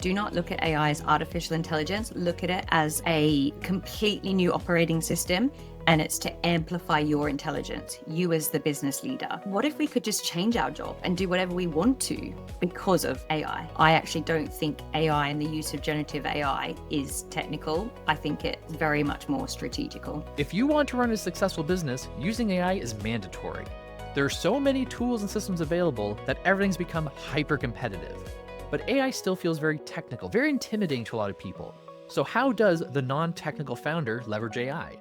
do not look at AI as artificial intelligence. Look at it as a completely new operating system, and it's to amplify your intelligence, you as the business leader. What if we could just change our job and do whatever we want to because of AI? I actually don't think AI and the use of generative AI is technical. I think it's very much more strategical. If you want to run a successful business, using AI is mandatory. There are so many tools and systems available that everything's become hyper competitive. But AI still feels very technical, very intimidating to a lot of people. So how does the non-technical founder leverage AI?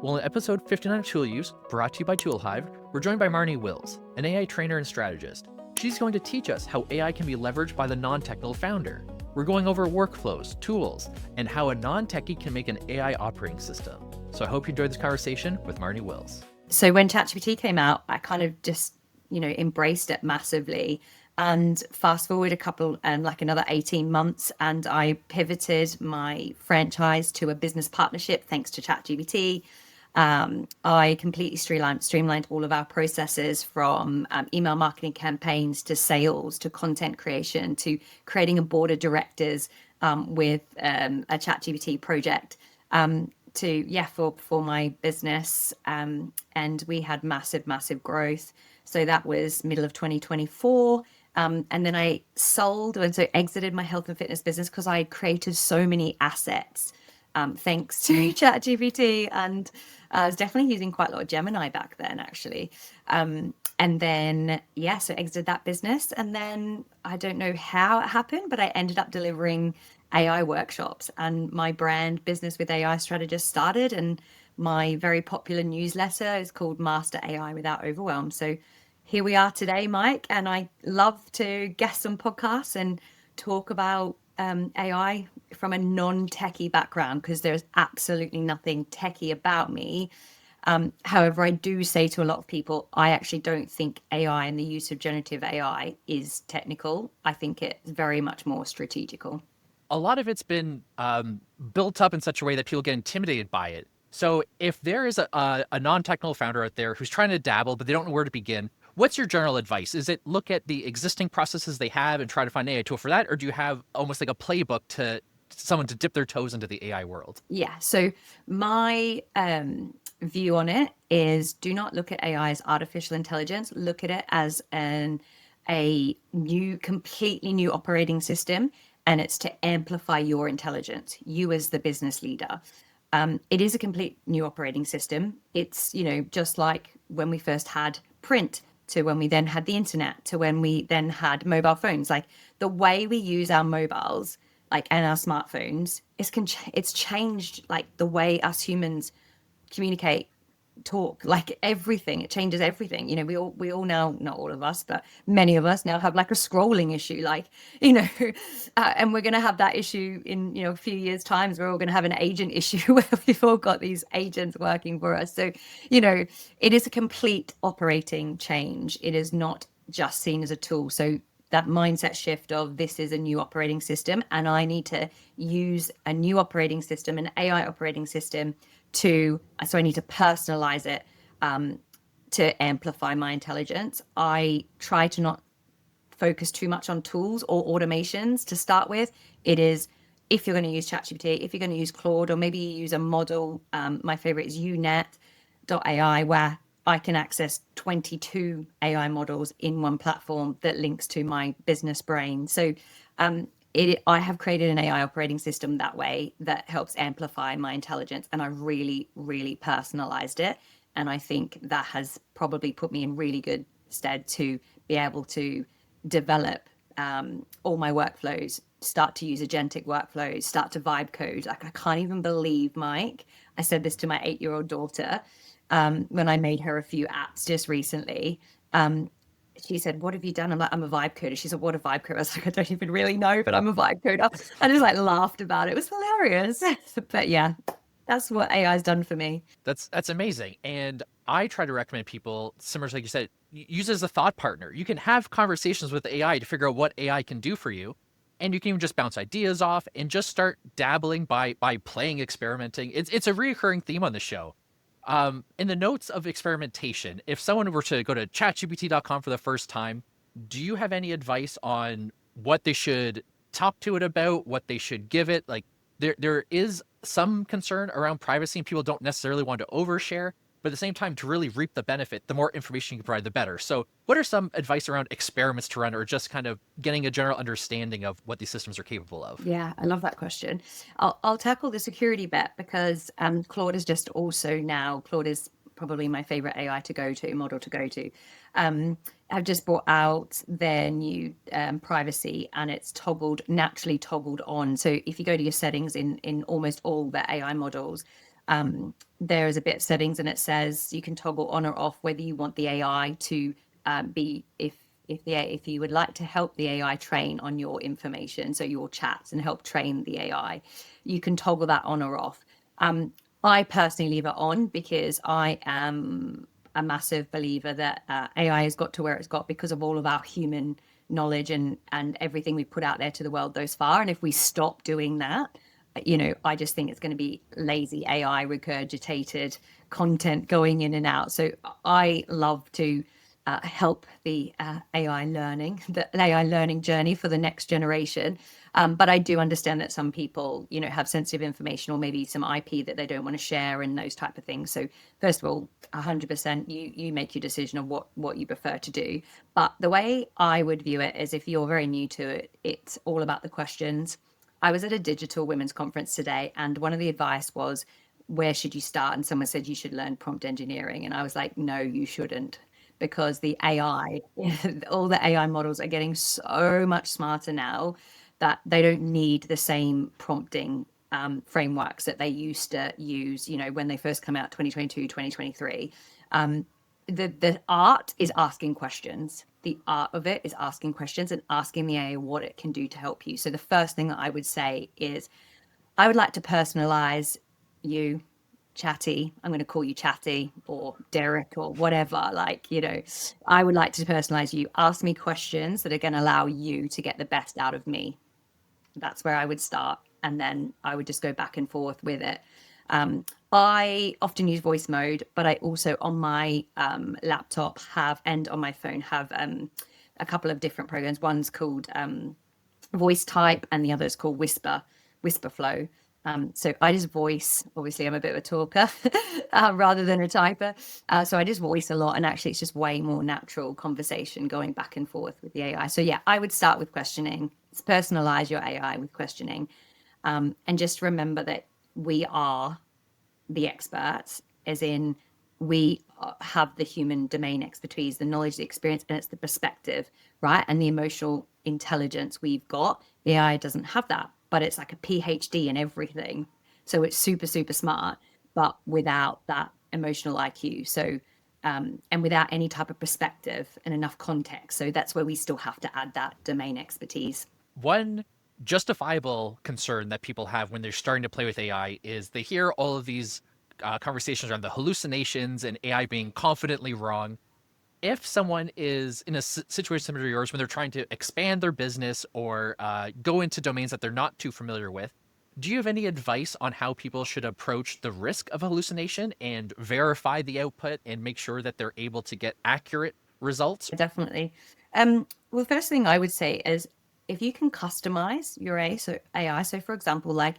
Well, in episode 59 of Tool Use, brought to you by ToolHive, we're joined by Marni Wills, an AI trainer and strategist. She's going to teach us how AI can be leveraged by the non-technical founder. We're going over workflows, tools, and how a non-techie can make an AI operating system. So I hope you enjoyed this conversation with Marni Wills. So when ChatGPT came out, I kind of just, embraced it massively. And fast forward another 18 months, and I pivoted my franchise to a business partnership thanks to ChatGPT. I completely streamlined all of our processes, from email marketing campaigns to sales to content creation to creating a board of directors with a ChatGPT project for my business. And we had massive growth. So that was middle of 2024. And then I sold and so exited my health and fitness business because I had created so many assets thanks to ChatGPT. And I was definitely using quite a lot of Gemini back then, actually. And then, so exited that business. And then I don't know how it happened, but I ended up delivering AI workshops, and my brand Business with AI Strategist started. And my very popular newsletter is called Master AI Without Overwhelm. So here we are today, Mike, and I love to guest on podcasts and talk about AI from a non-techie background, because there's absolutely nothing techie about me. However, I do say to a lot of people, I actually don't think AI and the use of generative AI is technical. I think it's very much more strategical. A lot of it's been built up in such a way that people get intimidated by it. So if there is a non-technical founder out there who's trying to dabble, but they don't know where to begin, what's your general advice? Is it look at the existing processes they have and try to find an AI tool for that? Or do you have almost like a playbook to someone to dip their toes into the AI world? Yeah. So my view on it is, do not look at AI as artificial intelligence. Look at it as a completely new operating system, and it's to amplify your intelligence, you as the business leader. It is a complete new operating system. It's, just like when we first had print, to when we then had the internet, to when we then had mobile phones. Like, the way we use our mobiles, and our smartphones, it's changed, the way us humans communicate, talk, everything. It changes everything. We all now, not all of us, but many of us now have a scrolling issue, and we're going to have that issue in, a few years' times. We're all going to have an agent issue where we've all got these agents working for us. So, it is a complete operating change. It is not just seen as a tool. So that mindset shift of, this is a new operating system, and I need to use a new operating system, an AI operating system, so I need to personalize it to amplify my intelligence. I try to not focus too much on tools or automations to start with. It is, if you're going to use ChatGPT, if you're going to use Claude, or maybe you use a model, my favorite is unet.ai, where I can access 22 AI models in one platform that links to my business brain. So I have created an AI operating system that way that helps amplify my intelligence, and I really, really personalized it. And I think that has probably put me in really good stead to be able to develop all my workflows, start to use agentic workflows, start to vibe code. I can't even believe, Mike, I said this to my 8-year-old daughter when I made her a few apps just recently. She said, "What have you done?" I'm like, "I'm a vibe coder." She said, "What a vibe coder?" I was like, "I don't even really know, but I'm a vibe coder." I just laughed about it. It was hilarious. But yeah, that's what AI has done for me. That's amazing. And I try to recommend people, similar to like you said, use it as a thought partner. You can have conversations with AI to figure out what AI can do for you. And you can even just bounce ideas off and just start dabbling by playing, experimenting. It's a recurring theme on the show. In the notes of experimentation, if someone were to go to chatgpt.com for the first time, do you have any advice on what they should talk to it about, what they should give it. Like there is some concern around privacy and people don't necessarily want to overshare, but at the same time, to really reap the benefit, the more information you can provide, the better. So what are some advice around experiments to run or just kind of getting a general understanding of what these systems are capable of? Yeah, I love that question. I'll tackle the security bit because Claude is just also now, Claude is probably my favorite AI to go to, model to go to. I've just brought out their new privacy, and it's naturally toggled on. So if you go to your settings in almost all the AI models, there is a bit of settings and it says you can toggle on or off whether you want the AI to be, if you would like to help the AI train on your information, so your chats, and help train the AI, you can toggle that on or off. I personally leave it on because I am a massive believer that AI has got to where it's got because of all of our human knowledge and everything we put out there to the world thus far. And if we stop doing that, I just think it's going to be lazy AI regurgitated content going in and out. So I love to help the AI learning journey for the next generation. But I do understand that some people, have sensitive information or maybe some IP that they don't want to share and those type of things. So first of all, 100%, you make your decision of what you prefer to do. But the way I would view it is if you're very new to it, it's all about the questions. I was at a digital women's conference today, and one of the advice was, where should you start? And someone said you should learn prompt engineering. And I was like, no, you shouldn't, because the AI, all the AI models are getting so much smarter now that they don't need the same prompting frameworks that they used to use, when they first come out 2022, 2023. The art is asking questions. The art of it is asking questions and asking the AI what it can do to help you. So the first thing that I would say is, I would like to personalize you, Chatty. I'm going to call you Chatty or Derek or whatever. I would like to personalize you. Ask me questions that are going to allow you to get the best out of me. That's where I would start. And then I would just go back and forth with it. I often use voice mode, but I also on my laptop and on my phone have a couple of different programs. One's called voice type and the other is called whisper flow. So I just voice. Obviously I'm a bit of a talker rather than a typer, so I just voice a lot, and actually it's just way more natural conversation going back and forth with the AI. So yeah, I would start with questioning. Personalize your AI with questioning, and just remember that we are the experts, as in we have the human domain expertise, the knowledge, the experience, and it's the perspective, right? And the emotional intelligence we've got. The AI doesn't have that, but it's like a PhD in everything. So it's super, super smart, but without that emotional IQ. So, and without any type of perspective and enough context. So that's where we still have to add that domain expertise. One justifiable concern that people have when they're starting to play with AI is they hear all of these conversations around the hallucinations and AI being confidently wrong. If someone is in a situation similar to yours when they're trying to expand their business or go into domains that they're not too familiar with, do you have any advice on how people should approach the risk of hallucination and verify the output and make sure that they're able to get accurate results? Definitely. Well, the first thing I would say is, if you can customize your AI, so for example, like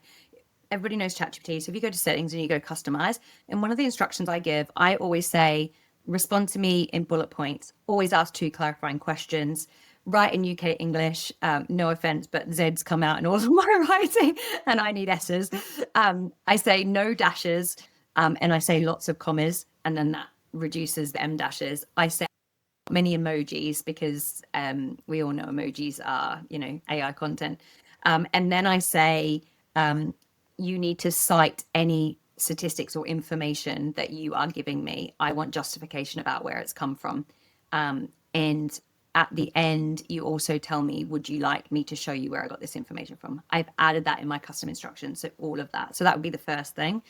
everybody knows ChatGPT. So if you go to settings and you go customize, and one of the instructions I give, I always say, respond to me in bullet points, always ask 2 clarifying questions, write in UK English. No offense, but Z's come out in all of my writing and I need S's. I say no dashes, and I say lots of commas, and then that reduces the M dashes. I say many emojis because we all know emojis are, AI content. And then I say, you need to cite any statistics or information that you are giving me. I want justification about where it's come from. And at the end, you also tell me, would you like me to show you where I got this information from? I've added that in my custom instructions. So all of that. So that would be the first thing.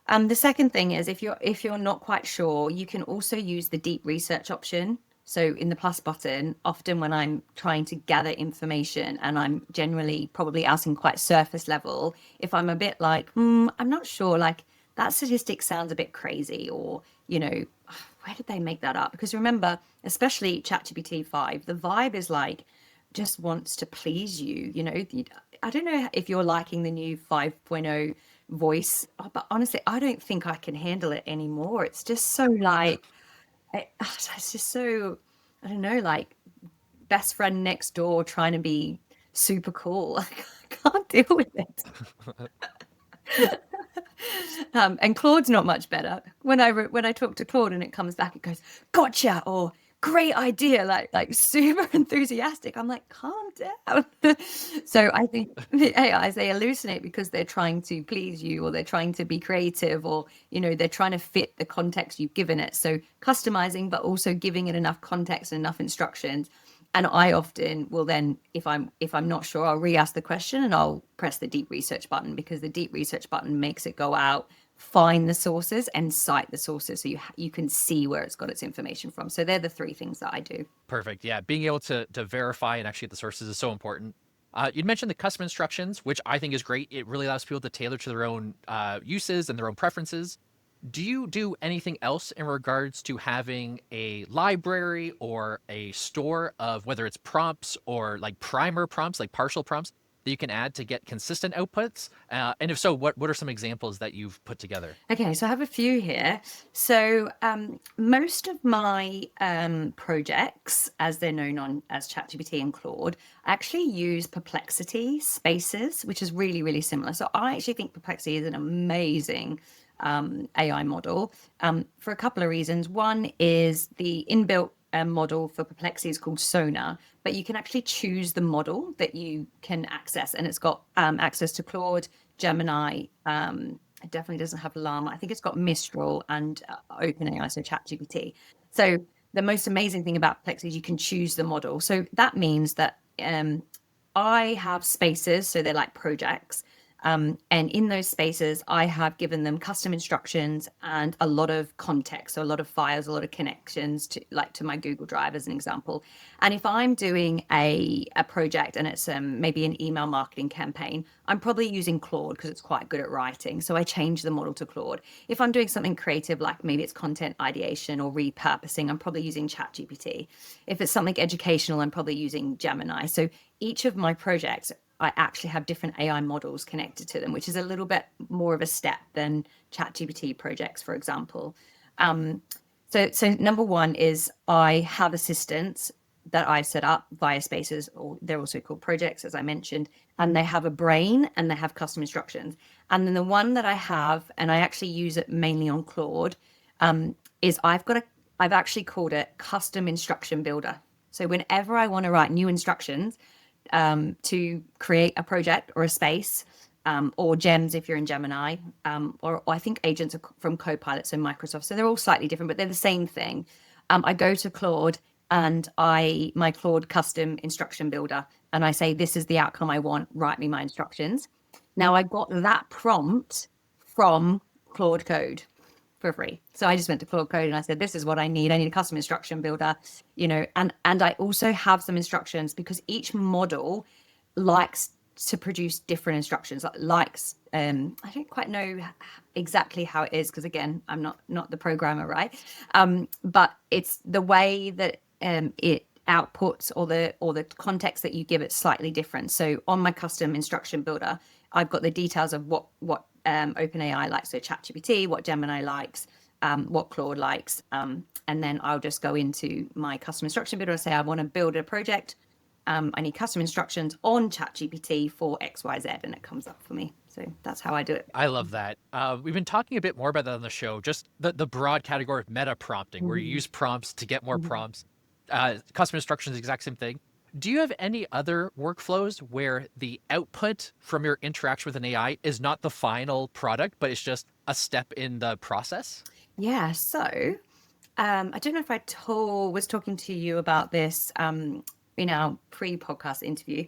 The second thing is, if you're not quite sure, you can also use the deep research option. So in the plus button, often when I'm trying to gather information and I'm generally probably asking quite surface level, if I'm a bit like, I'm not sure, like that statistic sounds a bit crazy, or, where did they make that up? Because remember, especially ChatGPT 5, the vibe is like just wants to please you. I don't know if you're liking the new 5.0 voice, but honestly, I don't think I can handle it anymore. It's just so like, it's just so, I don't know, like best friend next door trying to be super cool. Like, I can't deal with it. And Claude's not much better. When I talk to Claude and it comes back, it goes, "Gotcha," or "Great idea," like super enthusiastic. I'm like, calm down. So I think the AIs, they hallucinate because they're trying to please you, or they're trying to be creative, or they're trying to fit the context you've given it. So customizing, but also giving it enough context and enough instructions. And I often will then, if I'm not sure, I'll re-ask the question and I'll press the deep research button, because the deep research button makes it go out, find the sources and cite the sources, so you can see where it's got its information from. So they're the three things that I do. Perfect. Yeah, being able to verify and actually get the sources is so important. You'd mentioned the custom instructions, which I think is great. It really allows people to tailor to their own uses and their own preferences. Do you do anything else in regards to having a library or a store of whether it's prompts or like primer prompts, like partial prompts that you can add to get consistent outputs? And if so, what are some examples that you've put together? Okay, so I have a few here. So most of my projects, as they're known on as ChatGPT and Claude, actually use Perplexity Spaces, which is really, really similar. So I actually think Perplexity is an amazing AI model for a couple of reasons. One is the inbuilt model for Perplexity is called Sona, but you can actually choose the model that you can access, and it's got access to Claude, Gemini. It definitely doesn't have Llama. I think it's got Mistral and OpenAI, so ChatGPT. So the most amazing thing about Perplexity is you can choose the model. So that means that I have spaces, so they're like projects. And in those spaces, I have given them custom instructions and a lot of context, so a lot of files, a lot of connections to my Google Drive, as an example. And if I'm doing a project and it's maybe an email marketing campaign, I'm probably using Claude because it's quite good at writing. So I change the model to Claude. If I'm doing something creative, like maybe it's content ideation or repurposing, I'm probably using ChatGPT. If it's something educational, I'm probably using Gemini. So each of my projects, I actually have different AI models connected to them, which is a little bit more of a step than ChatGPT projects, for example. So number one is I have assistants that I set up via spaces, or they're also called projects, as I mentioned, and they have a brain and they have custom instructions. And then the one that I have, and I actually use it mainly on Claude, is I've actually called it custom instruction builder. So whenever I want to write new instructions, to create a project or a space, or gems if you're in Gemini, or I think agents are from Copilot, so Microsoft. So they're all slightly different, but they're the same thing. I go to Claude and my Claude custom instruction builder, and I say, this is the outcome I want, write me my instructions. Now I got that prompt from Claude Code for free. So I just went to Claude Code and I said, this is what I need. I need a custom instruction builder, and I also have some instructions, because each model likes to produce different instructions, likes, I don't quite know exactly how it is, because again, I'm not the programmer, right? But it's the way that it outputs, or the context that you give it, slightly different. So on my custom instruction builder, I've got the details of what OpenAI likes, so ChatGPT, what Gemini likes, what Claude likes, and then I'll just go into my custom instruction builder and say, I want to build a project. I need custom instructions on ChatGPT for XYZ, and it comes up for me. So that's how I do it. I love that. We've been talking a bit more about that on the show, just the broad category of meta prompting, where you use prompts to get more prompts. Custom instructions, the exact same thing. Do you have any other workflows where the output from your interaction with an AI is not the final product, but it's just a step in the process? Yeah. So I don't know if I was talking to you about this in our pre-podcast interview,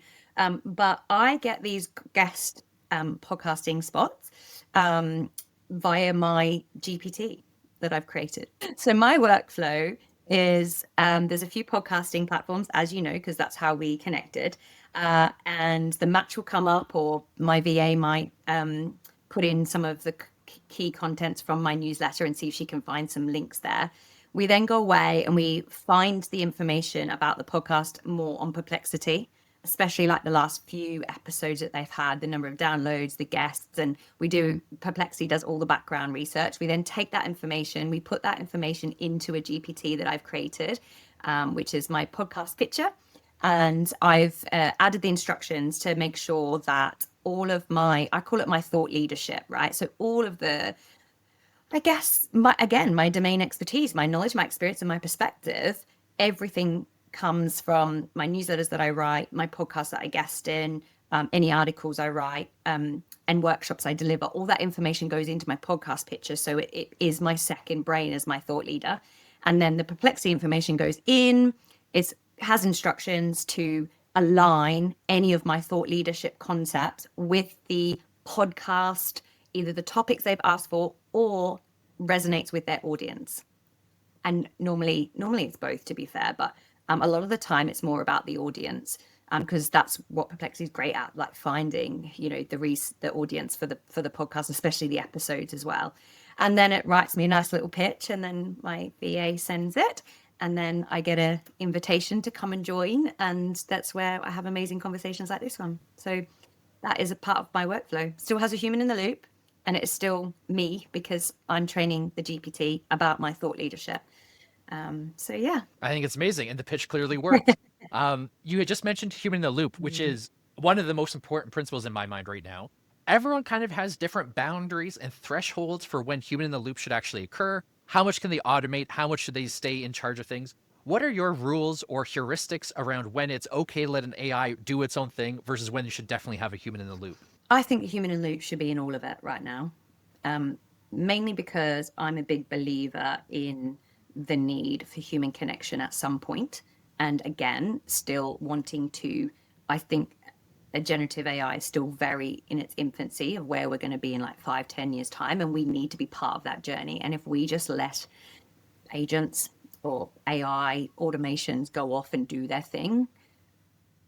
but I get these guest podcasting spots via my GPT that I've created. So my workflow is, there's a few podcasting platforms, as you know, because that's how we connected. And the match will come up, or my VA might put in some of the key contents from my newsletter and see if she can find some links there. We then go away and we find the information about the podcast more on Perplexity, especially like the last few episodes that they've had, the number of downloads, the guests, and Perplexity does all the background research. We then take that information, we put that information into a GPT that I've created, which is my podcast picture. And I've added the instructions to make sure that all of I call it my thought leadership, right? So all of I guess my domain expertise, my knowledge, my experience, and my perspective, everything comes from my newsletters that I write, my podcasts that I guest in, any articles I write, and workshops I deliver. All that information goes into my podcast picture. So it is my second brain as my thought leader. And then the Perplexity information goes in. It has instructions to align any of my thought leadership concepts with the podcast, either the topics they've asked for or resonates with their audience. And normally it's both, to be fair, but a lot of the time it's more about the audience, because that's what Perplexity is great at, like finding, the audience for the podcast, especially the episodes as well. And then it writes me a nice little pitch, and then my VA sends it, and then I get an invitation to come and join, and that's where I have amazing conversations like this one. So that is a part of my workflow. Still has a human in the loop, and it is still me because I'm training the GPT about my thought leadership. So yeah. I think it's amazing, and the pitch clearly worked. You had just mentioned human in the loop, which is one of the most important principles in my mind right now. Everyone kind of has different boundaries and thresholds for when human in the loop should actually occur. How much can they automate? How much should they stay in charge of things? What are your rules or heuristics around when it's okay to let an AI do its own thing versus when you should definitely have a human in the loop? I think the human in the loop should be in all of it right now, mainly because I'm a big believer in the need for human connection at some point. And again, still wanting to, I think a generative AI is still very in its infancy of where we're going to be in like 5-10 years time. And we need to be part of that journey. And if we just let agents or AI automations go off and do their thing,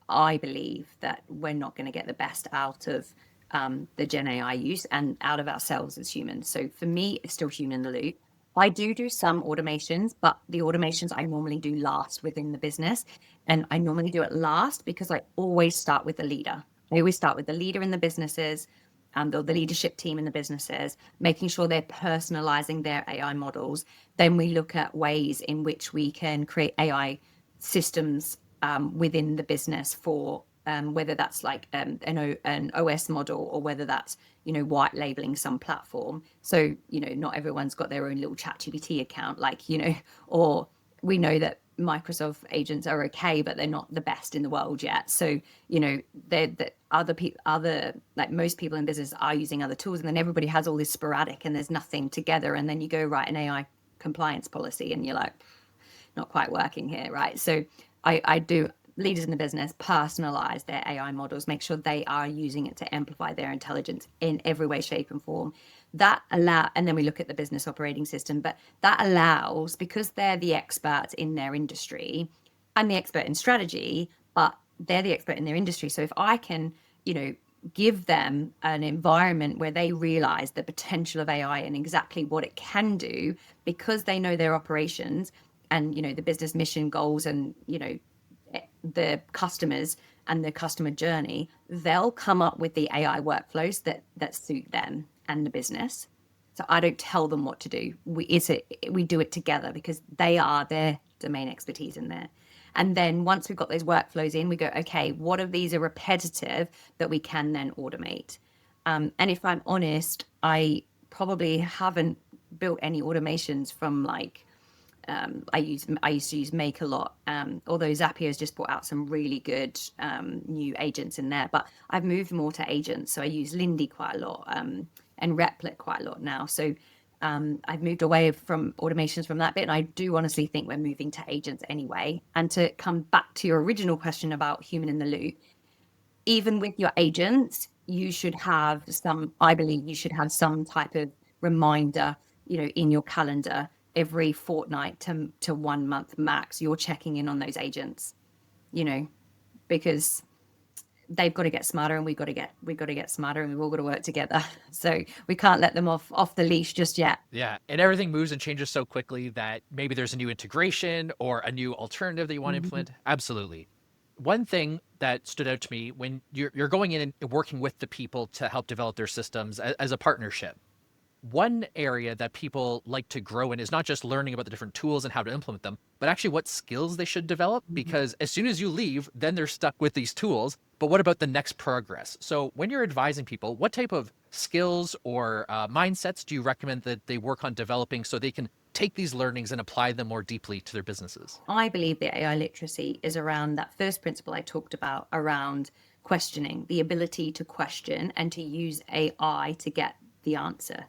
I believe that we're not going to get the best out of the Gen AI use and out of ourselves as humans. So for me, it's still human in the loop. I do some automations, but the automations I normally do last within the business. And I normally do it last because I always start with the leader. I always start with the leader in the businesses and the leadership team in the businesses, making sure they're personalizing their AI models. Then we look at ways in which we can create AI systems within the business for whether that's like an OS model or whether that's, white labeling some platform. So, not everyone's got their own little ChatGPT account, like, or we know that Microsoft agents are okay, but they're not the best in the world yet. So, the other like most people in business are using other tools, and then everybody has all this sporadic and there's nothing together. And then you go write an AI compliance policy and you're like, not quite working here, right? So I do leaders in the business personalize their AI models, make sure they are using it to amplify their intelligence in every way, shape, and form. And then we look at the business operating system, but that allows, because they're the experts in their industry, I'm the expert in strategy, but they're the expert in their industry. So if I can, give them an environment where they realize the potential of AI and exactly what it can do, because they know their operations and, the business mission goals and, the customers and the customer journey, they'll come up with the AI workflows that suit them and the business. So I don't tell them what to do. We do it together because they are their domain expertise in there. And then once we've got those workflows in, we go, okay, what of these are repetitive that we can then automate? And if I'm honest, I probably haven't built any automations from like, I used to use Make a lot, although Zapier has just brought out some really good new agents in there. But I've moved more to agents, so I use Lindy quite a lot and Replit quite a lot now. So I've moved away from automations from that bit, and I do honestly think we're moving to agents anyway. And to come back to your original question about human in the loop, even with your agents, I believe you should have some type of reminder, in your calendar every fortnight to 1 month max. You're checking in on those agents, because they've got to get smarter, and we've got to get smarter, and we've all got to work together. So we can't let them off the leash just yet. Yeah, and everything moves and changes so quickly that maybe there's a new integration or a new alternative that you want to Mhm. implement. Absolutely. One thing that stood out to me when you're going in and working with the people to help develop their systems as a partnership, one area that people like to grow in is not just learning about the different tools and how to implement them, but actually what skills they should develop. Because as soon as you leave, then they're stuck with these tools. But what about the next progress? So when you're advising people, what type of skills or mindsets do you recommend that they work on developing so they can take these learnings and apply them more deeply to their businesses? I believe that AI literacy is around that first principle I talked about around questioning, the ability to question and to use AI to get the answer.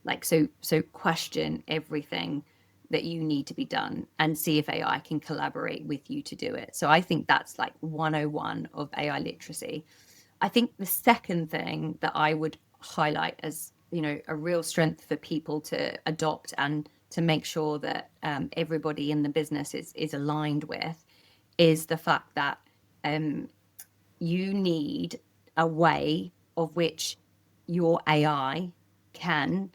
Like, so question everything that you need to be done and see if AI can collaborate with you to do it. So I think that's like 101 of AI literacy. I think the second thing that I would highlight as, a real strength for people to adopt and to make sure that everybody in the business is aligned with is the fact that um, you need a way of which your AI can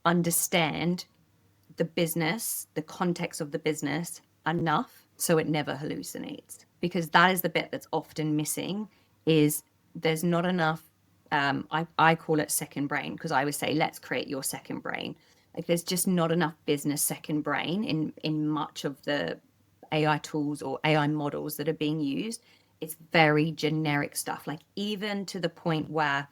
understand the business, the context of the business enough so it never hallucinates. Because that is the bit that's often missing is there's not enough. I call it second brain because I would say let's create your second brain. Like there's just not enough business second brain in much of the AI tools or AI models that are being used. It's very generic stuff, like even to the point where,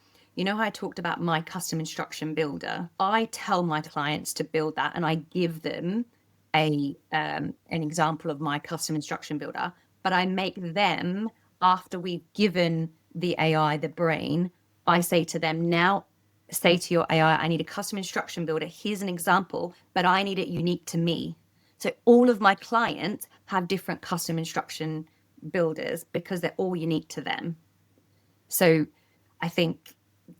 how I talked about my custom instruction builder? I tell my clients to build that and I give them an example of my custom instruction builder, but I make them, after we've given the AI the brain, I say to them, now say to your AI, I need a custom instruction builder. Here's an example, but I need it unique to me. So all of my clients have different custom instruction builders because they're all unique to them. So I think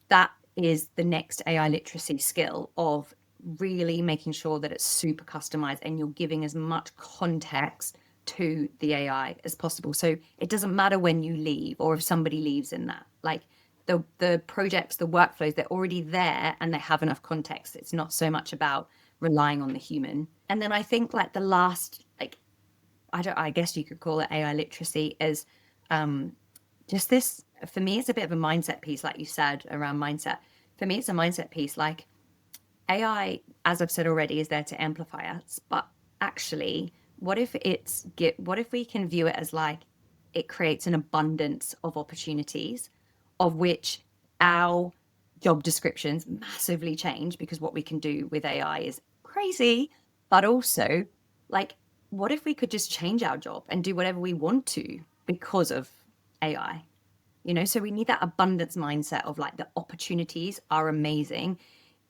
that is the next AI literacy skill of really making sure that it's super customized and you're giving as much context to the AI as possible. So it doesn't matter when you leave or if somebody leaves in that. Like the projects, the workflows, they're already there and they have enough context. It's not so much about relying on the human. And then I think like the last, like I guess you could call it AI literacy is just this, for me, it's a bit of a mindset piece, like you said, around mindset. For me, it's a mindset piece. Like AI, as I've said already, is there to amplify us. But actually, what if we can view it as like it creates an abundance of opportunities of which our job descriptions massively change because what we can do with AI is crazy, but also like what if we could just change our job and do whatever we want to because of AI? So we need that abundance mindset of like the opportunities are amazing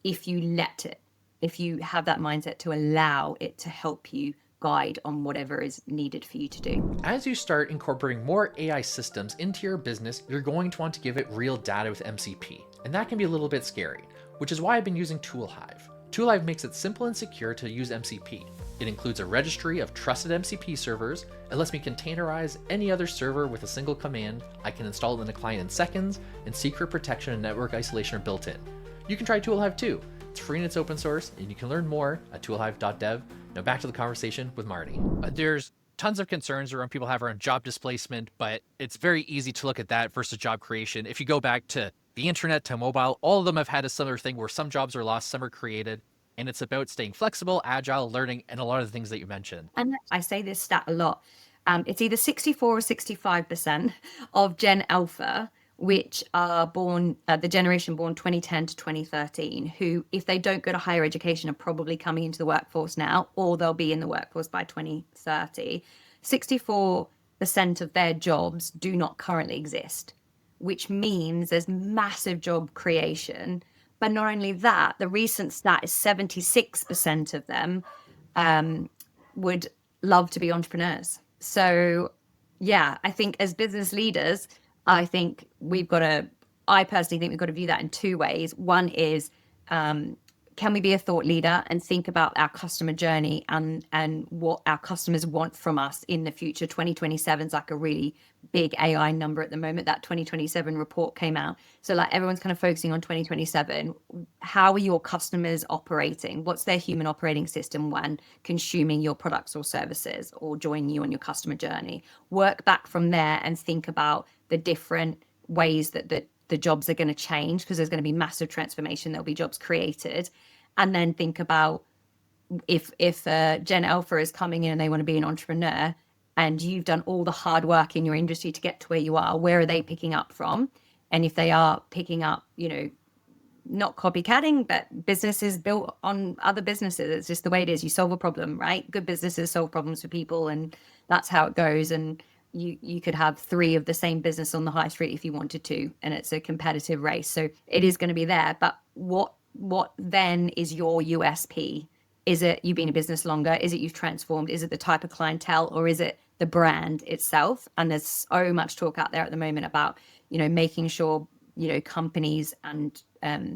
if you let it, if you have that mindset to allow it to help you guide on whatever is needed for you to do. As you start incorporating more AI systems into your business, you're going to want to give it real data with MCP, and that can be a little bit scary, which is why I've been using ToolHive. ToolHive makes it simple and secure to use MCP. It includes a registry of trusted MCP servers. It lets me containerize any other server with a single command. I can install it in a client in seconds, and secret protection and network isolation are built in. You can try ToolHive too. It's free and it's open source, and you can learn more at toolhive.dev. Now back to the conversation with Marnie. There's tons of concerns around people have around job displacement, but it's very easy to look at that versus job creation. If you go back to the internet to mobile, all of them have had a similar thing where some jobs are lost, some are created, and it's about staying flexible, agile, learning, and a lot of the things that you mentioned. And I say this stat a lot. It's either 64 or 65% of Gen Alpha, which are born, the generation born 2010 to 2013, who, if they don't go to higher education, are probably coming into the workforce now, or they'll be in the workforce by 2030. 64% of their jobs do not currently exist, which means there's massive job creation. But not only that, the recent stat is 76% of them would love to be entrepreneurs. So, yeah, I think as business leaders, I think I personally think we've got to view that in two ways. One is can we be a thought leader and think about our customer journey and what our customers want from us in the future? 2027 is like a really big AI number at the moment. That 2027 report came out. So like everyone's kind of focusing on 2027. How are your customers operating? What's their human operating system when consuming your products or services or joining you on your customer journey? Work back from there and think about the different ways that the jobs are going to change, because there's going to be massive transformation. There'll be jobs created. And then think about if Gen Alpha is coming in and they want to be an entrepreneur, and you've done all the hard work in your industry to get to where you are, where are they picking up from? And if they are picking up, not copycatting, but businesses built on other businesses. It's just the way it is. You solve a problem, right? Good businesses solve problems for people, and that's how it goes. And you could have three of the same business on the high street if you wanted to, and it's a competitive race. So it is going to be there. But what then is your USP? Is it you've been in business longer? Is it you've transformed? Is it the type of clientele, or is it the brand itself? And there's so much talk out there at the moment about, making sure, companies and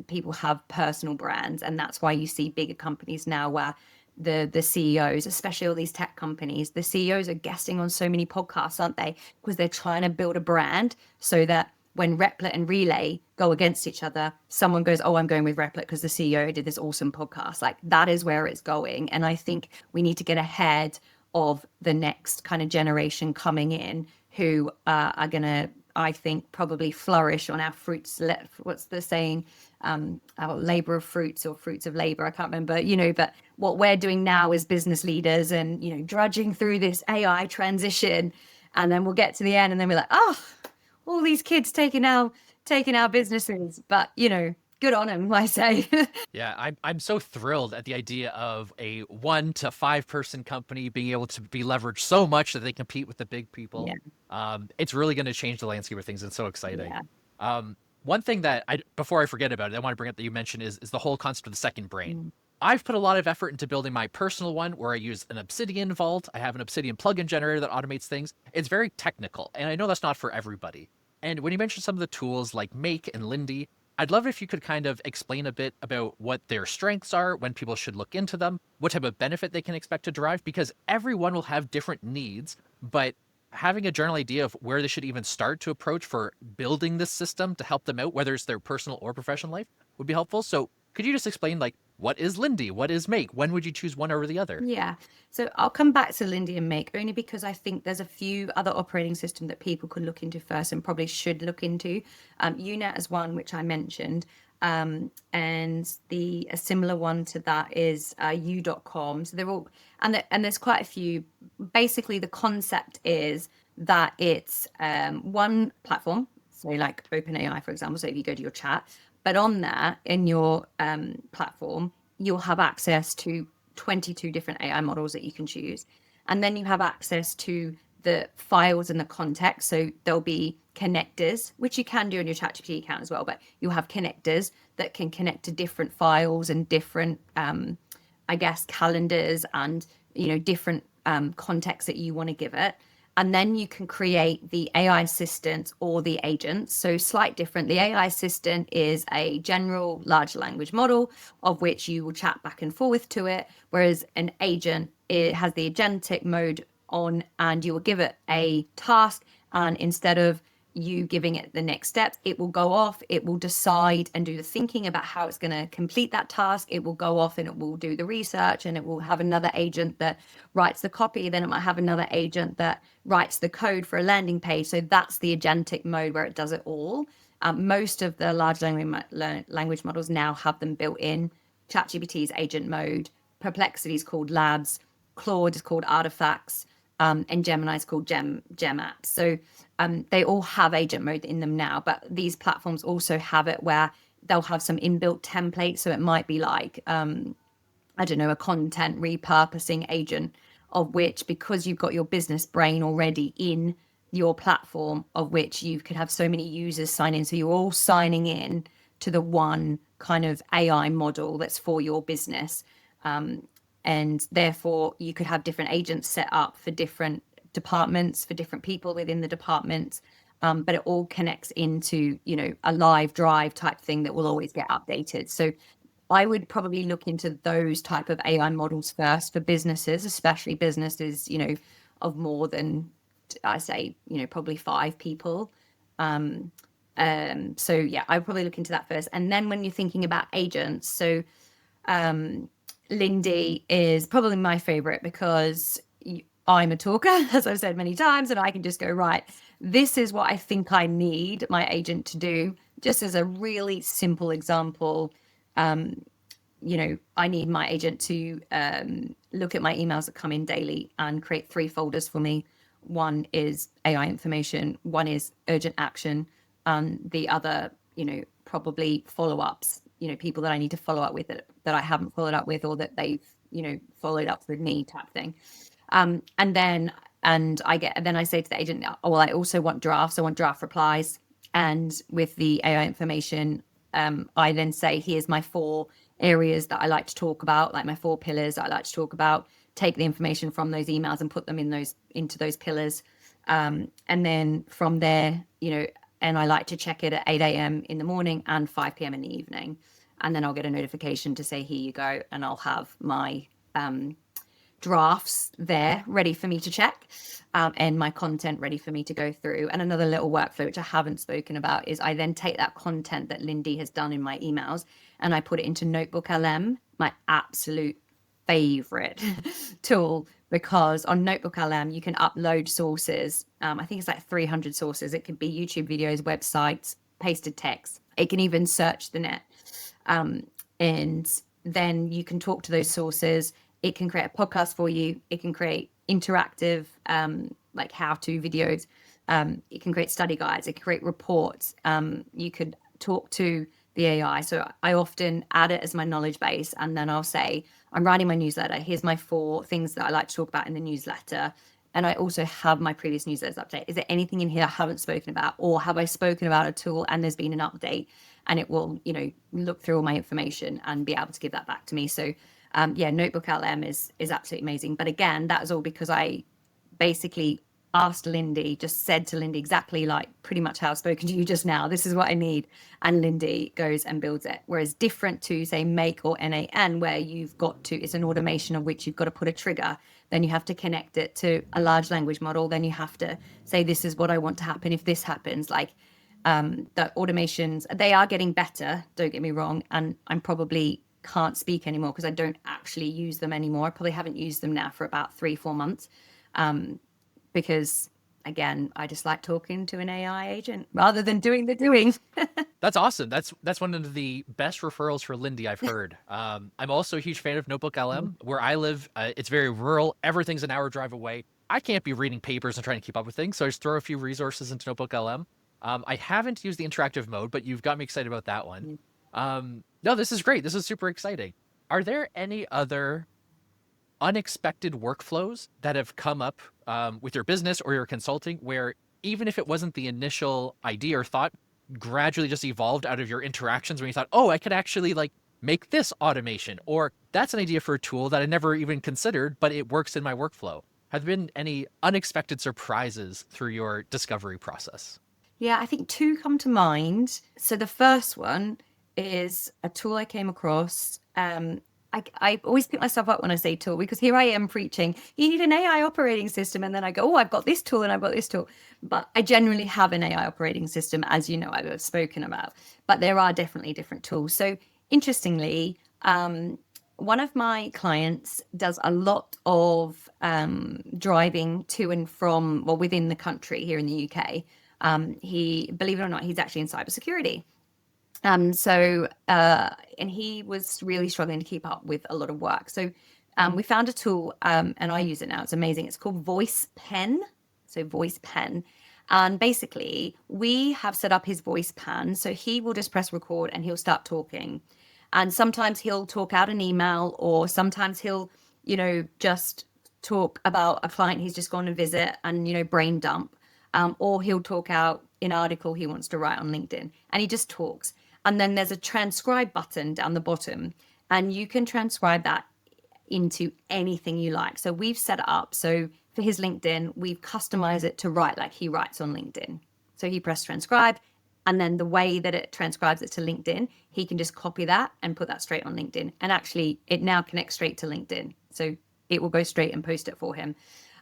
people have personal brands. And that's why you see bigger companies now where the CEOs, especially all these tech companies, the CEOs are guesting on so many podcasts, aren't they? Because they're trying to build a brand so that when Replit and Relay go against each other, someone goes, oh, I'm going with Replit because the CEO did this awesome podcast. Like, that is where it's going. And I think we need to get ahead of the next kind of generation coming in who are going to, I think, probably flourish on our fruits. What's the saying? Our labor of fruits or fruits of labor. I can't remember, but what we're doing now as business leaders and, drudging through this AI transition. And then we'll get to the end and then we're like, oh, all these kids taking our businesses, but good on them, I say. Yeah, I'm so thrilled at the idea of a 1 to 5 person company being able to be leveraged so much that they compete with the big people. Yeah. It's really going to change the landscape of things. It's so exciting. Yeah. One thing that before I forget about it, I want to bring up that you mentioned is the whole concept of the second brain. Mm. I've put a lot of effort into building my personal one where I use an Obsidian vault. I have an Obsidian plugin generator that automates things. It's very technical, and I know that's not for everybody. And when you mentioned some of the tools like Make and Lindy, I'd love if you could kind of explain a bit about what their strengths are, when people should look into them, what type of benefit they can expect to derive, because everyone will have different needs, but having a general idea of where they should even start to approach for building this system to help them out, whether it's their personal or professional life, would be helpful. So could you just explain, like, what is Lindy? What is Make? When would you choose one over the other? Yeah. So I'll come back to Lindy and Make only because I think there's a few other operating systems that people could look into first and probably should look into. UNet is one, which I mentioned. And a similar one to that is u.com. So they're all, and there's quite a few. Basically, the concept is that it's one platform. So like OpenAI, for example. So if you go to your chat, but on there in your platform, you'll have access to 22 different AI models that you can choose. And then you have access to the files and the context. So there'll be connectors, which you can do on your ChatGPT account as well, but you'll have connectors that can connect to different files and different, I guess, calendars and, different contexts that you want to give it. And then you can create the AI assistant or the agent. So slight different. The AI assistant is a general large language model of which you will chat back and forth to it, whereas an agent, it has the agentic mode on, and you will give it a task, and instead of you giving it the next steps, it will go off, it will decide and do the thinking about how it's going to complete that task. It will go off and it will do the research, and it will have another agent that writes the copy. Then it might have another agent that writes the code for a landing page. So that's the agentic mode where it does it all. Most of the large language models now have them built in. ChatGPT's agent mode, Perplexity is called Labs, Claude is called Artifacts, and Gemini is called Gem Apps. So they all have agent mode in them now, but these platforms also have it where they'll have some inbuilt templates. So it might be like, I don't know, a content repurposing agent, of which, because you've got your business brain already in your platform, of which you could have so many users sign in. So you're all signing in to the one kind of AI model that's for your business. And therefore you could have different agents set up for different departments, for different people within the departments. But it all connects into, a live drive type thing that will always get updated. So I would probably look into those type of AI models first for businesses, especially businesses, of more than, I say, probably 5 people. So yeah, I would probably look into that first. And then when you're thinking about agents, so Lindy is probably my favorite because I'm a talker, as I've said many times, and I can just go, right, this is what I think I need my agent to do. Just as a really simple example, I need my agent to look at my emails that come in daily and create 3 folders for me. One is AI information, one is urgent action, and the other, probably follow-ups, people that I need to follow up with that I haven't followed up with, or that they've, followed up with me type thing. And then I say to the agent, oh, well, I also want drafts. I want draft replies. And with the AI information, I then say, here's my 4 areas that I like to talk about, like my 4 pillars that I like to talk about. Take the information from those emails and put them into those pillars. And then from there, and I like to check it at 8 a.m. in the morning and 5 p.m. in the evening. And then I'll get a notification to say, here you go. And I'll have my drafts there ready for me to check, and my content ready for me to go through. And another little workflow, which I haven't spoken about, is I then take that content that Lindy has done in my emails and I put it into Notebook LM, my absolute favorite tool, because on Notebook LM, you can upload sources. I think it's like 300 sources. It could be YouTube videos, websites, pasted text. It can even search the net. And then you can talk to those sources. It can create a podcast for you. It can create interactive, like how-to videos. It can create study guides. It can create reports. You could talk to the AI. So I often add it as my knowledge base, and then I'll say, I'm writing my newsletter. Here's my 4 things that I like to talk about in the newsletter. And I also have my previous newsletters update. Is there anything in here I haven't spoken about? Or have I spoken about a tool and there's been an update? And it will, look through all my information and be able to give that back to me. So yeah, Notebook LM is absolutely amazing. But again, that was all because I basically asked Lindy, just said to Lindy exactly like pretty much how I've spoken to you just now, this is what I need. And Lindy goes and builds it. Whereas different to say Make or NAN, where you've got to, it's an automation of which you've got to put a trigger, then you have to connect it to a large language model. Then you have to say, this is what I want to happen if this happens. Like the automations, they are getting better, don't get me wrong. And I'm probably can't speak anymore because I don't actually use them anymore. I probably haven't used them now for about 3-4 months. Because again, I just like talking to an AI agent rather than doing the doing. That's awesome. That's one of the best referrals for Lindy I've heard. I'm also a huge fan of Notebook LM. Where I live, it's very rural. Everything's an hour drive away. I can't be reading papers and trying to keep up with things, so I just throw a few resources into Notebook LM. I haven't used the interactive mode, but you've got me excited about that one. No, this is great. This is super exciting. Are there any other unexpected workflows that have come up with your business or your consulting where even if it wasn't the initial idea or thought, gradually just evolved out of your interactions when you thought, oh, I could actually like make this automation, or that's an idea for a tool that I never even considered, but it works in my workflow? Have there been any unexpected surprises through your discovery process? Yeah, I think 2 come to mind. So the first one is a tool I came across. I always pick myself up when I say tool, because here I am preaching, you need an AI operating system. And then I go, oh, I've got this tool and I've got this tool. But I generally have an AI operating system, as you know, I've spoken about. But there are definitely different tools. So interestingly, one of my clients does a lot of driving to and from, well, within the country here in the UK. He, believe it or not, he's actually in cybersecurity. And he was really struggling to keep up with a lot of work. So we found a tool, and I use it now. It's amazing. It's called Voice Pen. So Voice Pen. And basically, we have set up his voice pan. So he will just press record and he'll start talking. And sometimes he'll talk out an email, or sometimes he'll, just talk about a client he's just gone to visit and, brain dump. Or he'll talk out an article he wants to write on LinkedIn, and he just talks. And then there's a transcribe button down the bottom, and you can transcribe that into anything you like. So we've set it up. So for his LinkedIn, we've customized it to write like he writes on LinkedIn. So he pressed transcribe, And then the way that it transcribes it to LinkedIn, he can just copy that and put that straight on LinkedIn. And actually, it now connects straight to LinkedIn. So it will go straight and post it for him.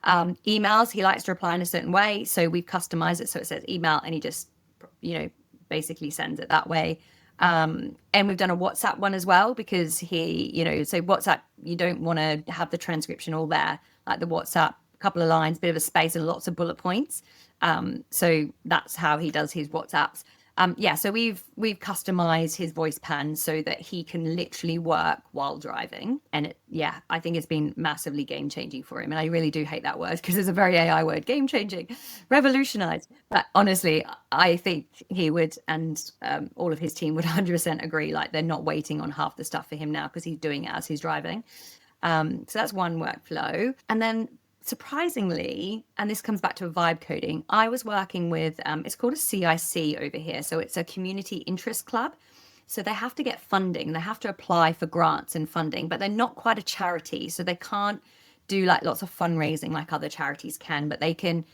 Emails, he likes to reply in a certain way. So we've customized it so it says email, and he just, basically sends it that way. And we've done a WhatsApp one as well, because so WhatsApp, you don't want to have the transcription all there. Like the WhatsApp, a couple of lines, bit of a space, and lots of bullet points. So that's how he does his WhatsApps. So we've customized his voice pan so that he can literally work while driving, and I think it's been massively game changing for him. And I really do hate that word because it's a very AI word, game changing, revolutionized. But honestly, I think he would, and all of his team would 100% agree. Like, they're not waiting on half the stuff for him now because he's doing it as he's driving. So that's one workflow. And then surprisingly, and this comes back to vibe coding, I was working with, it's called a CIC over here. So it's a community interest club. So they have to get funding, they have to apply for grants and funding, but they're not quite a charity. So they can't do like lots of fundraising like other charities can, but they can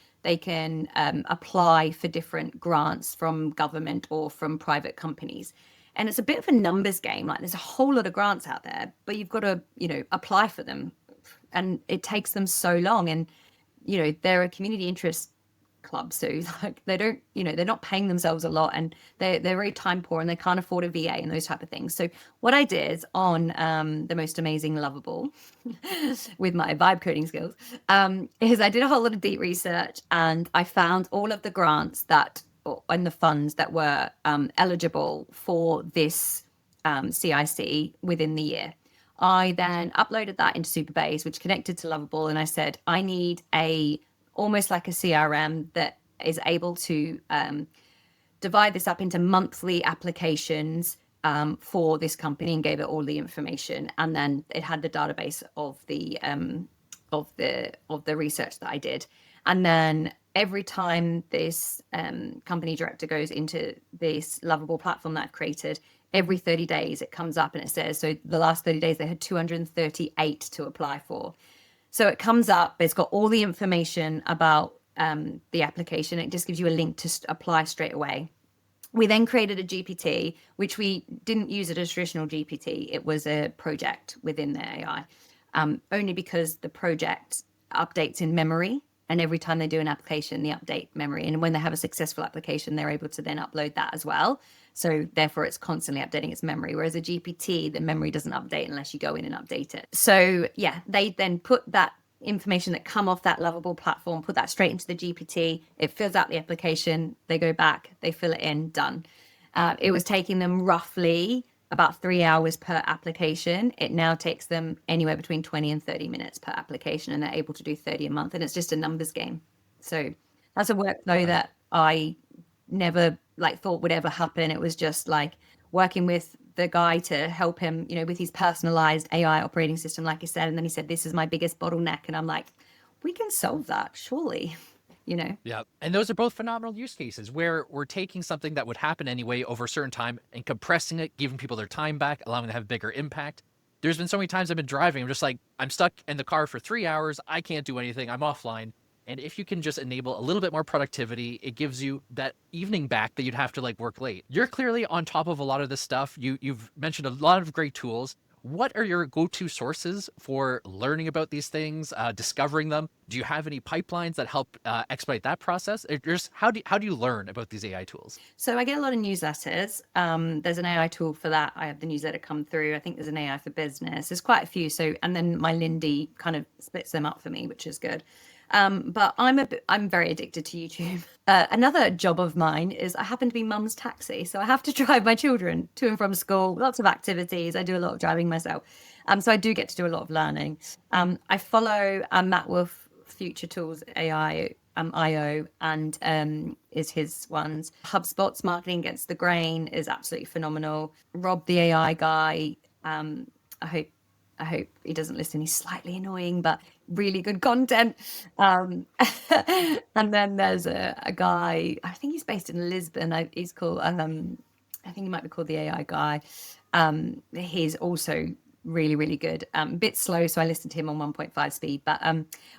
apply for different grants from government or from private companies. And it's a bit of a numbers game. Like, there's a whole lot of grants out there, but you've got to, apply for them. And it takes them so long. And, they're a community interest club. So like, they don't, they're not paying themselves a lot, and they're very time poor, and they can't afford a VA and those type of things. So what I did on The Most Amazing Lovable with my vibe coding skills is I did a whole lot of deep research, and I found all of the grants and the funds that were eligible for this CIC within the year. I then uploaded that into Superbase, which connected to Lovable, and I said, I need almost like a CRM that is able to divide this up into monthly applications for this company, and gave it all the information. And then it had the database of the research that I did. And then every time this company director goes into this Lovable platform that I've created, every 30 days it comes up and it says, so the last 30 days they had 238 to apply for. So it comes up, it's got all the information about the application. It just gives you a link to apply straight away. We then created a GPT, which we didn't use it as traditional GPT. It was a project within the AI, only because the project updates in memory. And every time they do an application, they update memory. And when they have a successful application, they're able to then upload that as well. So therefore, it's constantly updating its memory. Whereas a GPT, the memory doesn't update unless you go in and update it. So they then put that information that come off that Lovable platform, put that straight into the GPT. It fills out the application. They go back, they fill it in, done. It was taking them roughly about 3 hours per application. It now takes them anywhere between 20 and 30 minutes per application, and they're able to do 30 a month. And it's just a numbers game. So that's a workflow that I never thought would ever happen. It was just like working with the guy to help him, with his personalized AI operating system, like I said. And then he said, this is my biggest bottleneck. And I'm like, we can solve that, surely. Yeah. And those are both phenomenal use cases where we're taking something that would happen anyway over a certain time and compressing it, giving people their time back, allowing them to have a bigger impact. There's been so many times I've been driving, I'm just like, I'm stuck in the car for 3 hours. I can't do anything. I'm offline. And if you can just enable a little bit more productivity, it gives you that evening back that you'd have to work late. You're clearly on top of a lot of this stuff. You've mentioned a lot of great tools. What are your go-to sources for learning about these things, discovering them? Do you have any pipelines that help expedite that process? Just how do you learn about these AI tools? So I get a lot of newsletters. There's an AI tool for that. I have the newsletter come through. I think there's an AI for business. There's quite a few. So, and then my Lindy kind of splits them up for me, which is good. But I'm very addicted to YouTube. Another job of mine is I happen to be mum's taxi. So I have to drive my children to and from school, lots of activities. I do a lot of driving myself. So I do get to do a lot of learning. I follow Matt Wolf, Future Tools AI, IO, and is his ones. HubSpot's Marketing Against the Grain is absolutely phenomenal. Rob, the AI guy, I hope he doesn't listen. He's slightly annoying, but really good content. And then there's a guy, I think he's based in Lisbon. He's called, I think he might be called the AI guy. He's also really, really good. A bit slow, so I listened to him on 1.5 speed, but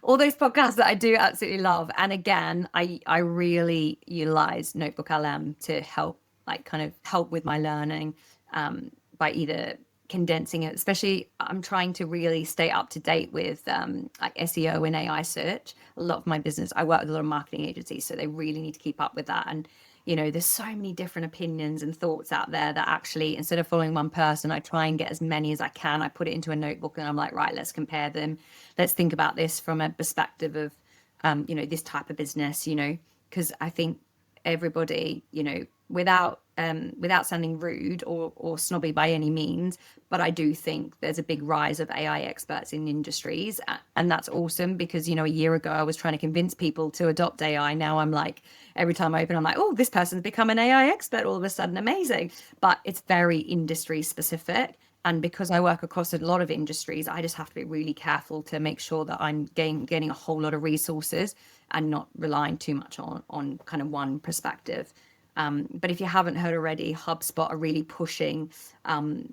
all those podcasts that I do absolutely love. And again, I really utilize Notebook LM to help, like, kind of help with my learning, by either condensing it, especially I'm trying to really stay up to date with like SEO and AI search. A lot of my business, I work with a lot of marketing agencies, so they really need to keep up with that. And there's so many different opinions and thoughts out there that actually, instead of following one person, I try and get as many as I can. I put it into a notebook and I'm like, right, let's compare them. Let's think about this from a perspective of, this type of business, because I think everybody, without sounding rude or snobby by any means, but I do think there's a big rise of AI experts in industries, and that's awesome because a year ago I was trying to convince people to adopt AI. Now I'm like, every time I open, I'm like, oh, this person's become an AI expert all of a sudden, amazing. But it's very industry specific. And because I work across a lot of industries, I just have to be really careful to make sure that I'm getting a whole lot of resources and not relying too much on kind of one perspective. But if you haven't heard already, HubSpot are really pushing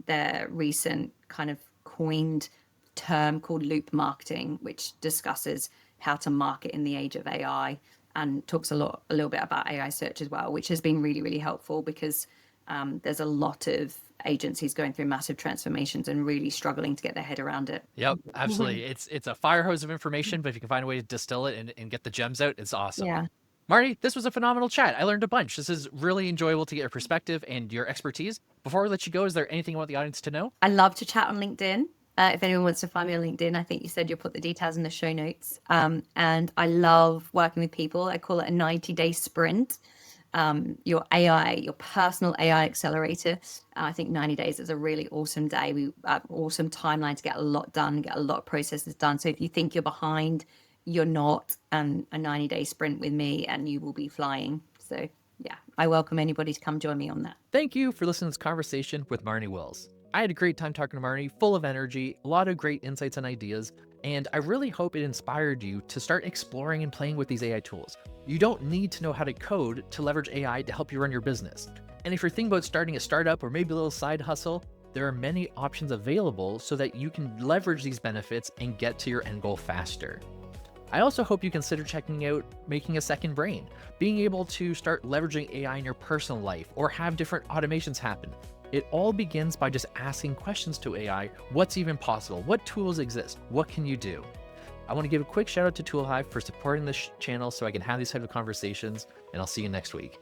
their recent kind of coined term called loop marketing, which discusses how to market in the age of AI and talks a little bit about AI search as well, which has been really, really helpful because there's a lot of agencies going through massive transformations and really struggling to get their head around it. Yep, absolutely. It's a fire hose of information, but if you can find a way to distill it and get the gems out, it's awesome. Yeah. Marnie, this was a phenomenal chat. I learned a bunch. This is really enjoyable to get your perspective and your expertise. Before we let you go, is there anything you want the audience to know? I love to chat on LinkedIn. If anyone wants to find me on LinkedIn, I think you said you'll put the details in the show notes. And I love working with people. I call it a 90-day sprint. Your personal AI accelerator. I think 90 days is a really awesome awesome timeline to get a lot done, get a lot of processes done. So if you think you're behind, you're not, and a 90-day sprint with me and you will be flying. So yeah, I welcome anybody to come join me on that. Thank you for listening to this conversation with Marni Wills. I had a great time talking to Marnie, full of energy, a lot of great insights and ideas, and I really hope it inspired you to start exploring and playing with these AI tools. You don't need to know how to code to leverage AI to help you run your business. And if you're thinking about starting a startup or maybe a little side hustle, there are many options available so that you can leverage these benefits and get to your end goal faster. I also hope you consider checking out making a second brain, being able to start leveraging AI in your personal life or have different automations happen. It all begins by just asking questions to AI. What's even possible? What tools exist? What can you do? I want to give a quick shout out to ToolHive for supporting this channel so I can have these type of conversations, and I'll see you next week.